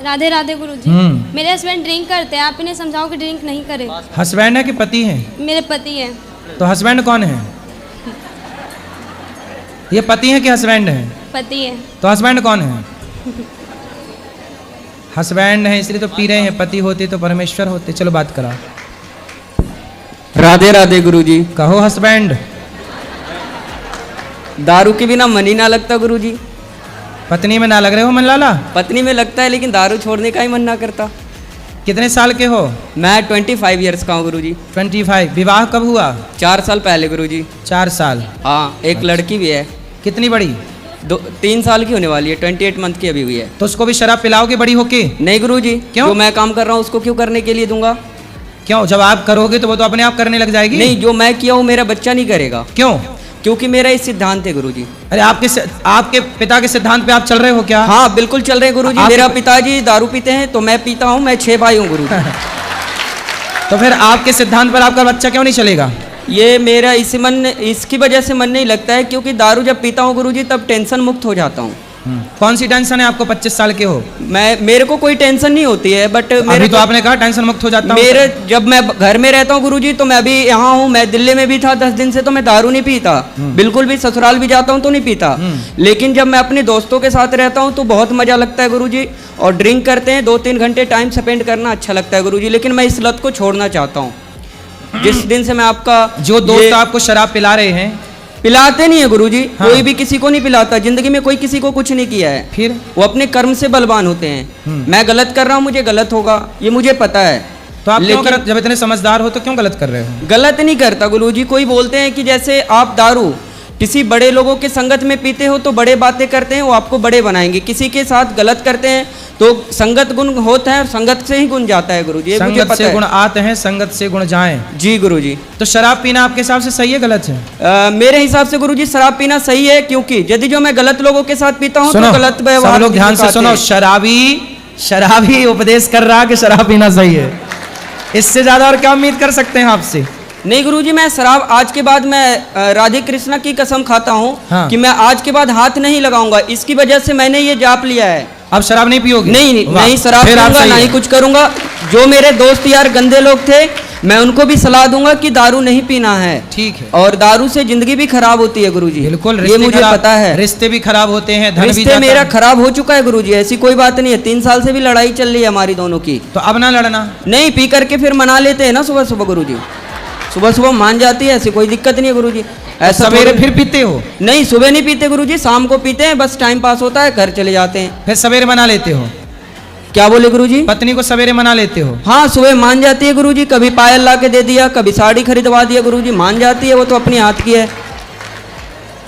राधे राधे गुरुजी। मेरे husband drink करते हैं, आप इन्हें समझाओ कि ड्रिंक नहीं करे। हस्बैंड है कि पति है? मेरे पति हैं। तो हस्बैंड कौन है? ये पति है कि हस्बैंड है? पति है। तो हस्बैंड कौन है? हस्बैंड है इसलिए तो पी रहे हैं, पति होते तो परमेश्वर होते। चलो बात करा। राधे राधे गुरुजी। कहो हस्बैंड। दारू के बिना मन ही ना लगता गुरुजी। पत्नी में ना लग रहे हो मन लाला? पत्नी में लगता है लेकिन दारू छोड़ने का ही मन ना करता। कितने साल के हो? मैं 25 ईयर्स का हूँ गुरुजी। 25। विवाह कब हुआ? 4 साल पहले गुरुजी। 4 साल। हाँ, एक लड़की भी है। कितनी बड़ी? 3 साल की होने वाली है, 28 मंथ की अभी हुई है। तो उसको भी शराब पिलाओगे बड़ी होके? नहीं गुरुजी। क्यों? जो मैं काम कर रहा हूँ उसको क्यों करने के लिए दूंगा? क्यों? जब आप करोगे तो वो तो अपने आप करने लग जाएगी। नहीं, जो मैं किया हूँ मेरा बच्चा नहीं करेगा। क्यों? क्योंकि मेरा इस सिद्धांत है गुरुजी। अरे आपके पिता के सिद्धांत पे आप चल रहे हो क्या? हाँ बिल्कुल चल रहे हैं गुरुजी। मेरा पिताजी दारू पीते हैं तो मैं पीता हूँ। मैं 6 भाई हूँ गुरुजी। तो फिर आपके सिद्धांत पर आपका बच्चा क्यों नहीं चलेगा? ये मेरा इसकी वजह से मन नहीं लगता है, क्योंकि दारू जब पीता हूँ गुरुजी तब टेंशन मुक्त हो जाता हूँ। कौन सी टेंशन है आपको? 25 साल के हो। मेरे को कोई टेंशन नहीं होती है, बट अभी तो आपने कहा टेंशन मुक्त हो जाता हूं। जब मैं घर में रहता हूँ गुरुजी तो मैं अभी यहाँ हूँ, मैं दिल्ली में भी था 10 दिन से, तो मैं दारू नहीं पीता बिल्कुल भी। ससुराल भी जाता हूँ तो नहीं पीता। लेकिन जब मैं अपने दोस्तों के साथ रहता हूँ तो बहुत मजा लगता है गुरुजी। और ड्रिंक करते हैं 2-3 घंटे टाइम स्पेंड करना अच्छा लगता है गुरुजी। लेकिन मैं इस लत को छोड़ना चाहता हूँ। जिस दिन से मैं आपका जो दोस्त आपको शराब पिला रहे हैं, पिलाते नहीं है गुरुजी। हाँ। कोई भी किसी को नहीं पिलाता। जिंदगी में कोई किसी को कुछ नहीं किया है। फिर वो अपने कर्म से बलवान होते हैं। मैं गलत कर रहा हूँ, मुझे गलत होगा, ये मुझे पता है। तो आप क्यों जब इतने समझदार हो तो क्यों गलत कर रहे हो? गलत नहीं करता गुरुजी। कोई बोलते हैं कि जैसे आप दारू किसी बड़े लोगों के संगत में पीते हो तो बड़े बातें करते हैं, वो आपको बड़े बनाएंगे। किसी के साथ गलत करते हैं तो संगत गुण होता है और संगत से ही गुण जाता है गुरुजी। ये मुझे संगत पता से है। गुण आते हैं, संगत से गुण जाएं। जी गुरुजी। तो शराब पीना आपके हिसाब से सही है गलत है? मेरे हिसाब से गुरुजी शराब पीना सही है, क्योंकि यदि जो मैं गलत लोगों के साथ पीता हूँ तो गलत व्यवहार। सब लोग ध्यान से सुनो। शराबी उपदेश कर रहा कि शराब पीना सही है। इससे ज्यादा और क्या उम्मीद कर सकते हैं आपसे? नहीं गुरुजी, मैं शराब आज के बाद मैं राधे कृष्णा की कसम खाता हूँ। हाँ। कि मैं आज के बाद हाथ नहीं लगाऊंगा। इसकी वजह से मैंने ये जाप लिया है। अब शराब नहीं पियोगे? नहीं शराब पीऊंगा, ना ही कुछ करूंगा। जो मेरे दोस्त यार गंदे लोग थे मैं उनको भी सलाह दूंगा कि दारू नहीं पीना है। ठीक है। और दारू से जिंदगी भी खराब होती है गुरुजी। बिल्कुल, ये मुझे पता है। रिश्ते भी खराब होते हैं, धन भी रिश्ते जाता मेरा है। खराब हो चुका है गुरुजी, ऐसी कोई बात नहीं है। 3 साल से भी लड़ाई चल रही है हमारी दोनों की। तो अब ना लड़ना। नहीं, पी करके फिर मना लेते हैं ना सुबह सुबह गुरुजी। सुबह सुबह मान जाती है, ऐसी कोई दिक्कत नहीं है गुरुजी। ऐसा सवेरे फिर पीते हो? नहीं, सुबह नहीं पीते गुरुजी, शाम को पीते हैं। बस टाइम पास होता है, घर चले जाते हैं। फिर सवेरे मना लेते हो? क्या बोले गुरुजी? पत्नी को सवेरे मना लेते हो? हाँ, सुबह मान जाती है गुरुजी। कभी पायल ला के दे दिया, कभी साड़ी खरीदवा दिया गुरुजी। मान जाती है, वो तो अपने हाथ की है।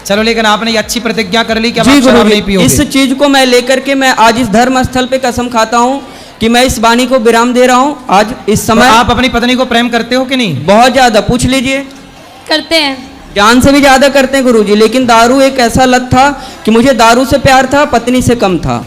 चलो, लेकिन आपने ये अच्छी प्रतिज्ञा कर ली कि अब जी आप शराब नहीं गुरुजी, पियोगे। इस चीज को मैं लेकर के मैं आज इस धर्म स्थल पे कसम खाता हूँ कि मैं इस वाणी को विराम दे रहा हूँ आज इस समय। तो आप अपनी पत्नी को प्रेम करते हो कि नहीं? बहुत ज्यादा, पूछ लीजिए। करते हैं। जान से भी ज्यादा करते हैं गुरुजी। लेकिन दारू एक ऐसा लत था कि मुझे दारू से प्यार था, पत्नी से कम था।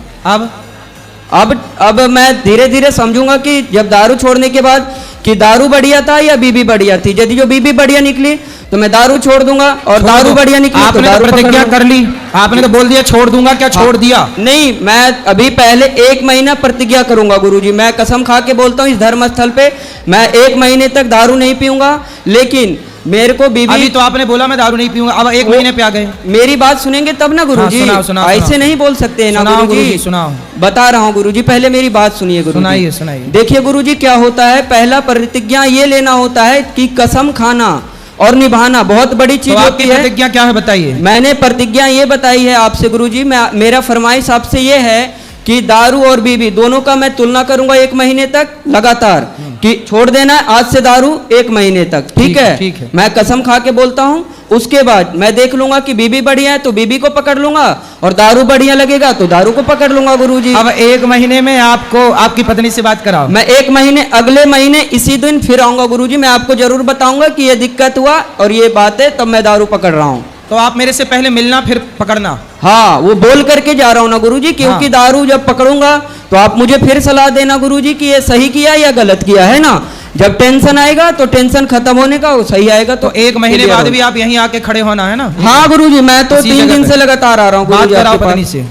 अब मैं धीरे धीरे समझूंगा कि जब दारू छोड़ने के बाद कि दारू बढ़िया था या बीबी बढ़िया थी। यदि जो बीबी बढ़िया निकली तो मैं दारू छोड़ दूंगा, और दारू बढ़िया निकली तो दारू प्रतिज्ञा कर ली। आपने तो बोल दिया छोड़ दूंगा, क्या छोड़ दिया? नहीं, मैं अभी पहले 1 महीना प्रतिज्ञा करूंगा गुरुजी। मैं कसम खा के बोलता हूँ इस धर्म स्थल पे मैं 1 महीने तक दारू नहीं पीऊंगा। लेकिन मेरे को बीबी, अभी तो आपने बोला मैं दारू नहीं पीऊंगा, अब 1 महीने पे आ गए। मेरी बात सुनेंगे तब ना गुरुजी। हाँ, सुनाओ, ऐसे नहीं बोल सकते ना गुरुजी। सुनाओ। बता रहा हूँ गुरुजी, पहले मेरी बात सुनिए गुरुजी। सुनाइए। देखिए गुरुजी, क्या होता है, पहला प्रतिज्ञा ये लेना होता है कि कसम खाना और निभाना बहुत बड़ी चीज होती है। प्रतिज्ञा क्या है बताइए? मैंने प्रतिज्ञा ये बताई है आपसे गुरुजी। मेरा फरमाइश आपसे ये है कि दारू और बीबी दोनों का मैं तुलना करूंगा 1 महीने तक लगातार, कि छोड़ देना है आज से दारू 1 महीने तक। ठीक है। मैं कसम खा के बोलता हूँ। उसके बाद मैं देख लूंगा कि बीबी बढ़िया है तो बीबी को पकड़ लूंगा, और दारू बढ़िया लगेगा तो दारू को पकड़ लूंगा गुरुजी। अब 1 महीने में आपको आपकी पत्नी से बात कराओ। मैं 1 महीने, अगले महीने इसी दिन फिर आऊंगा गुरुजी। मैं आपको जरूर बताऊंगा कि ये दिक्कत हुआ और ये बात है, तब मैं दारू पकड़ रहा हूँ। तो आप मेरे से पहले मिलना फिर पकड़ना। हाँ, वो बोल करके जा रहा हूँ ना गुरुजी, क्योंकि दारू जब पकड़ूंगा तो आप मुझे फिर सलाह देना गुरुजी कि ये सही किया या गलत किया, है ना। जब टेंशन आएगा तो टेंशन खत्म होने का, वो सही आएगा तो 1 महीने बाद भी आप यहीं आके खड़े होना है ना। हाँ गुरुजी, मैं तो 3 दिन से लगातार आ रहा हूँ बात गुरुजी कराओ आपके पत्नी पास। से।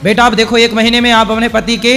बेटा आप देखो, 1 महीने में आप अपने पति के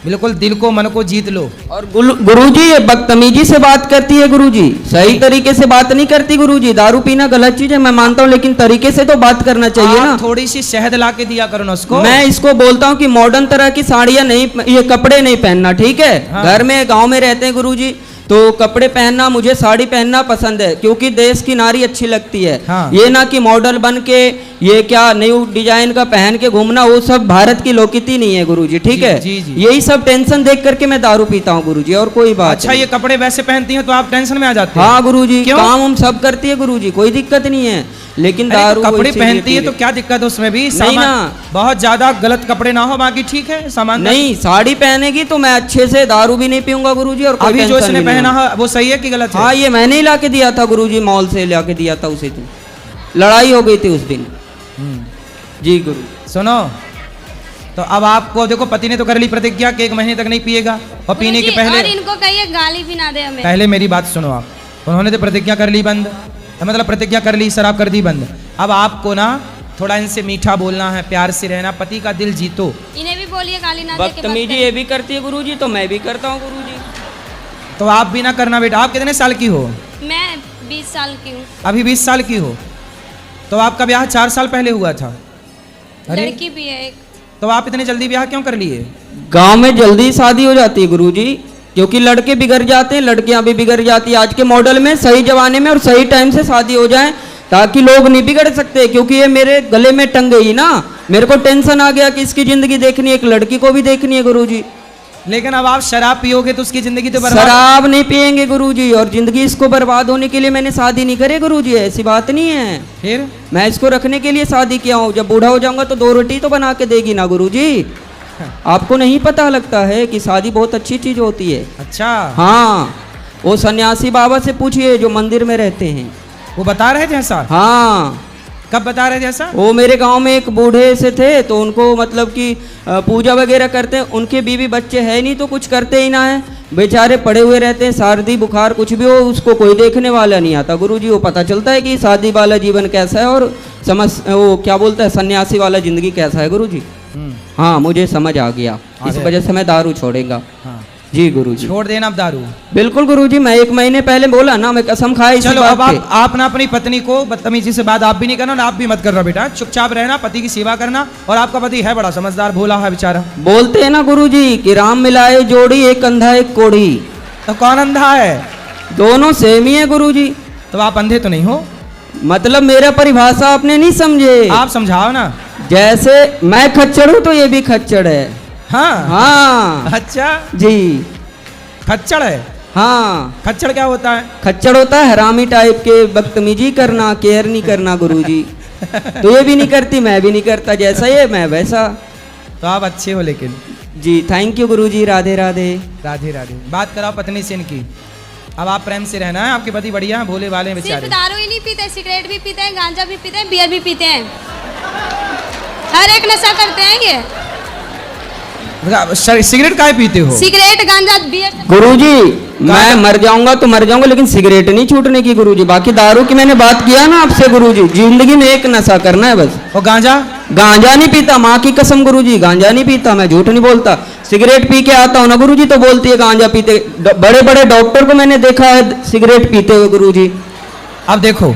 बिल्कुल दिल को मन को जीत लो। और गुरुजी ये बदतमीजी से बात करती है गुरुजी, सही तरीके से बात नहीं करती गुरुजी। दारू पीना गलत चीज है मैं मानता हूँ, लेकिन तरीके से तो बात करना चाहिए ना। थोड़ी सी शहद ला के दिया करो ना उसको। मैं इसको बोलता हूँ कि मॉडर्न तरह की साड़ियाँ नहीं, ये कपड़े नहीं पहनना, ठीक है। हाँ। घर में गांव में रहते हैं गुरुजी, तो कपड़े पहनना, मुझे साड़ी पहनना पसंद है क्योंकि देश की नारी अच्छी लगती है। हाँ। ये ना कि मॉडल बन के ये क्या न्यू डिजाइन का पहन के घूमना, वो सब भारत की लोकती नहीं है गुरुजी, ठीक जी, है। जी, जी। यही सब टेंशन देख करके मैं दारू पीता हूँ गुरुजी, और कोई बात अच्छा नहीं। ये कपड़े वैसे पहनती हैं तो आप टेंशन में आ जाते हैं? हाँ गुरुजी, क्यों? काम हम सब करती है गुरुजी, कोई दिक्कत नहीं है, लेकिन अरे दारू तो कपड़े इसीलिए पहनती है पी तो ले- क्या दिक्कत है उसमें भी? नहीं सामान ना। बहुत ज्यादा गलत कपड़े ना हो, बाकी ठीक है सामान। नहीं, साड़ी पहनेगी तो मैं अच्छे से दारू भी नहीं पीऊंगा गुरुजी, और कोई अभी जो टेंशन इसने भी नहीं पहना है। है वो सही है कि गलत है? हाँ, ये मैंने ही ला के दिया था गुरुजी, मॉल से ला के दिया था उसी दिन, लड़ाई हो गई थी उस दिन। जी गुरु। सुनो, तो अब आपको देखो पति ने तो कर ली प्रतिज्ञा कि 1 महीने तक नहीं पिएगा, और पीने के गुरुजी, पहले और इनको कहिए गाली भी ना दे हमें। पहले मेरी बात सुनो आप। उन्होंने तो प्रतिज्ञा कर ली बंद, मतलब प्रतिज्ञा कर ली, शराब कर दी बंद। अब आपको ना थोड़ा इनसे मीठा बोलना है, प्यार से रहना, पति का दिल जीतो। इन्हें भी बोलिए गाली ना दे के बात बदतमीजी करें। ये भी करती है गुरुजी, तो मैं भी करता हूँ गुरुजी। तो आप भी ना करना बेटा। आप कितने साल की हो? मैं 20 साल की हूँ। अभी 20 साल की हो, तो आपका ब्याह 4 साल पहले हुआ था। अरे लड़की भी है एक। तो आप इतने जल्दी ब्याह क्यों कर लिए? गांव में जल्दी शादी हो जाती है गुरुजी, क्योंकि लड़के बिगड़ जाते हैं, लड़कियां भी बिगड़ जाती है आज के मॉडल में। सही जमाने में और सही टाइम से शादी हो जाए ताकि लोग नहीं बिगड़ सकते, क्योंकि ये मेरे गले में टंग गई ना, मेरे को टेंशन आ गया कि इसकी जिंदगी देखनी है, एक लड़की को भी देखनी है गुरुजी। लेकिन अब आप शराब पियोगे तो उसकी जिंदगी तो बर्बाद। शराब नहीं पियेंगे गुरुजी, और जिंदगी इसको बर्बाद होने के लिए मैंने शादी नहीं करी गुरुजी, ऐसी बात नहीं है। फिर मैं इसको रखने के लिए शादी किया हूँ, जब बूढ़ा हो जाऊंगा तो 2 रोटी तो बना के देगी ना गुरुजी। आपको नहीं पता लगता है कि शादी बहुत अच्छी चीज होती है। अच्छा, हाँ, वो सन्यासी बाबा से पूछिए जो मंदिर में रहते हैं। वो बता रहे थे ऐसा? हाँ, कब बता रहे थे ऐसा? वो मेरे गांव में एक बूढ़े से थे, तो उनको मतलब कि पूजा वगैरह करते हैं, उनके बीवी बच्चे है नहीं तो कुछ करते ही ना है, बेचारे पड़े हुए रहते हैं, सर्दी बुखार कुछ भी हो उसको कोई देखने वाला नहीं आता गुरुजी। वो पता चलता है कि शादी वाला जीवन कैसा है और वो क्या बोलता है सन्यासी वाला जिंदगी कैसा है गुरुजी। हाँ, मुझे समझ आ गया, इस अरे। वजह से मैं दारू छोड़ेगा। हाँ, जी गुरुजी, छोड़ देना अब दारू। बिल्कुल गुरुजी, मैं 1 महीने पहले बोला ना, मैं कसम खाई इसी चलो बात अब पे। आप ना अपनी पत्नी को बदतमीजी से बात आप भी नहीं करना, ना आप भी मत करना बेटा। चुपचाप रहना, पति की सेवा करना। और आपका पति है बड़ा समझदार, भोला है बेचारा। बोलते हैं ना गुरुजी कि राम मिलाए जोड़ी, एक अंधा एक कोढ़ी। तो कौन अंधा है? दोनों सेम ही है गुरुजी। तो आप अंधे तो नहीं हो? मतलब मेरा परिभाषा आपने नहीं समझे। आप समझाओ ना। जैसे मैं खच्चर हूँ तो ये भी खच्चर है। हाँ हाँ अच्छा, जी, खच्चड़ है? हाँ, खच्चड़ क्या होता है? खच्चर होता है हरामी टाइप के, बदतमीजी करना, केयर नहीं करना गुरुजी। तो ये भी नहीं करती, मैं भी नहीं करता, जैसा ये मैं वैसा। तो आप अच्छे हो लेकिन। जी थैंक यू गुरुजी, राधे राधे। राधे राधे। बात कराओ पत्नी से इनकी। अब आप प्रेम से रहना है, आपके पति बढ़िया हैं, भोले वाले हैं सिर्फ बेचारे। दारू ही नहीं पीते, सिगरेट भी पीते हैं, गांजा भी पीते हैं, बियर भी पीते हैं, हर एक नशा करते हैं ये। सिगरेट काहे पीते हो? सिगरेट गांजा बियर। गुरुजी मैं मर जाऊंगा तो मर जाऊंगा, लेकिन सिगरेट नहीं छूटने की गुरुजी। बाकी दारू की मैंने बात किया ना आपसे गुरुजी, जिंदगी में एक नशा करना है बस। और गांजा? गांजा नहीं पीता, माँ की कसम गुरुजी, गांजा नहीं पीता, मैं झूठ नहीं बोलता। सिगरेट पी के आता हूँ ना गुरुजी तो बोलती है गांजा पीते। बड़े बड़े डॉक्टर को मैंने देखा है सिगरेट पीते हुए गुरुजी। अब देखो,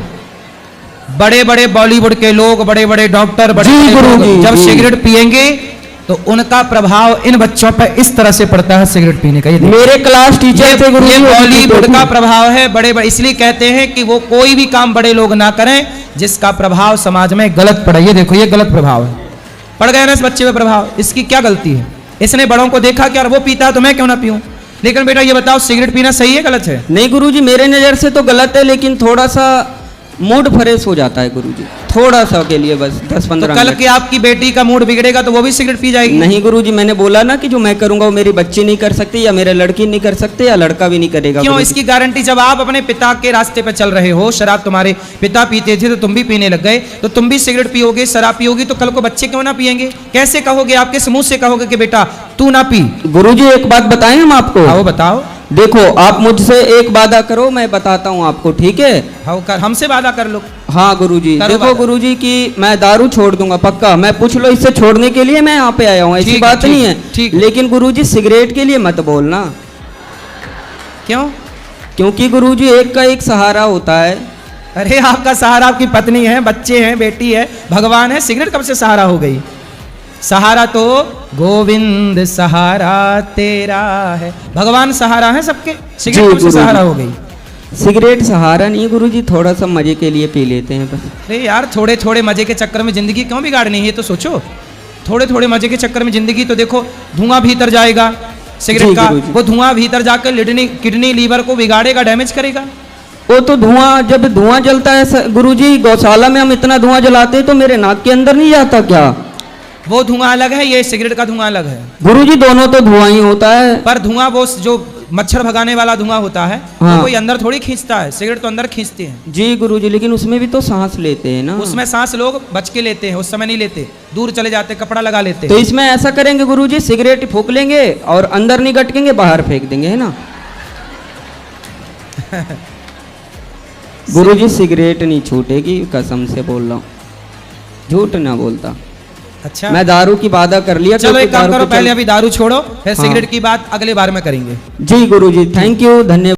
बड़े बड़े बॉलीवुड के लोग, बड़े बड़े डॉक्टर, बड़े जी बड़े गुरुजी, लोग जब जी। सिगरेट पिएंगे तो उनका प्रभाव इन बच्चों पर इस तरह से पड़ता है सिगरेट पीने का। ये देखो। मेरे क्लास टीचर थे गुरुजी, ये वो भी बॉलीवुड पीते का थे। प्रभाव है। बड़े बड़े इसलिए कहते हैं कि वो कोई भी काम बड़े लोग ना करें जिसका प्रभाव समाज में गलत पड़े। ये देखो, ये गलत प्रभाव है, पड़ गया ना इस बच्चे पे प्रभाव। इसकी क्या गलती है? इसने बड़ों को देखा कि यार वो पीता है तो मैं क्यों ना पीऊं। लेकिन बेटा ये बताओ, सिगरेट पीना सही है गलत है? नहीं गुरुजी, मेरे नजर से तो गलत है, लेकिन थोड़ा सा मूड फ्रेश हो जाता है गुरुजी, थोड़ा सा के लिए बस 10-15 तो कल मिनट। की आपकी बेटी का मूड बिगड़ेगा तो वो भी सिगरेट पी जाएगी? नहीं गुरुजी, मैंने बोला ना कि जो मैं करूंगा वो मेरी बच्ची नहीं कर सकती, या मेरे लड़की नहीं कर सकते, या लड़का भी नहीं करेगा। क्यों? गुरुजी। इसकी गारंटी, जब आप अपने पिता के रास्ते पे चल रहे हो, शराब तुम्हारे पिता पीते थे तो तुम भी पीने लग गए, तो तुम भी सिगरेट पियोगे, शराब पियोगी, तो कल को बच्चे क्यों ना पियेंगे? कैसे कहोगे? आपके समूह से कहोगे कि बेटा तू ना पी? गुरुजी एक बात बताएं हम आपको। हाँ वो बताओ। देखो, आप मुझसे एक वादा करो, मैं बताता हूँ आपको, ठीक है? हाँ हमसे वादा कर लो। हाँ गुरुजी, करो देखो वादा। गुरुजी कि मैं दारू छोड़ दूंगा पक्का। मैं पूछ लो इससे छोड़ने के लिए मैं यहाँ पे आया हूँ, ऐसी ठीक है, बात ठीक नहीं है, है। ठीक है। लेकिन गुरुजी सिगरेट के लिए मत बोलना, क्यों? क्योंकि गुरुजी एक का एक सहारा होता है। अरे आपका सहारा आपकी पत्नी है, बच्चे हैं, बेटी है, भगवान है। सिगरेट कब से सहारा हो गई? सहारा तो गोविंद सहारा तेरा है, भगवान सहारा है सबके। सिगरेट जी, कब से गुरुजी। सहारा हो गई? सिगरेट सहारा नहीं गुरुजी, थोड़ा सा मजे के लिए पी लेते हैं बस। अरे यार, थोड़े थोड़े मजे के चक्कर में जिंदगी क्यों बिगाड़नी है, ये तो सोचो। थोड़े थोड़े मजे के चक्कर में जिंदगी, तो देखो धुआं भीतर जाएगा सिगरेट जी, का, गुरुजी। वो धुआं भीतर जाकर किडनी लीवर को बिगाड़ेगा, डैमेज करेगा। वो तो धुआं, जब धुआं जलता है गुरुजी, गौशाला में हम इतना धुआं जलाते हैं तो मेरे नाक के अंदर नहीं जाता क्या? वो धुआं अलग है, ये सिगरेट का धुआं अलग है। गुरुजी दोनों तो धुआं ही होता है। पर धुआं वो जो मच्छर भगाने वाला धुआं होता है, हाँ। वो कोई अंदर थोड़ी खींचता है, सिगरेट तो अंदर खींचते हैं। जी गुरुजी, लेकिन उसमें भी तो सांस लेते हैं ना। उसमें सांस लोग बच के लेते हैं, उस समय नहीं लेते, दूर चले जाते, कपड़ा लगा लेते। तो इसमें ऐसा करेंगे गुरुजी, सिगरेट फूंक लेंगे और अंदर नहीं गटकेंगे, बाहर फेंक देंगे, है ना। गुरुजी सिगरेट नहीं छूटेगी, कसम से बोल रहा हूँ, झूठ ना बोलता। अच्छा, मैं दारू की वादा कर लिया। चलो क्योंकि एक काम दारू करो, के पहले चल- अभी दारू छोड़ो, फिर हाँ। सिगरेट की बात अगले बार में करेंगे। जी गुरुजी, थैंक यू, धन्यवाद।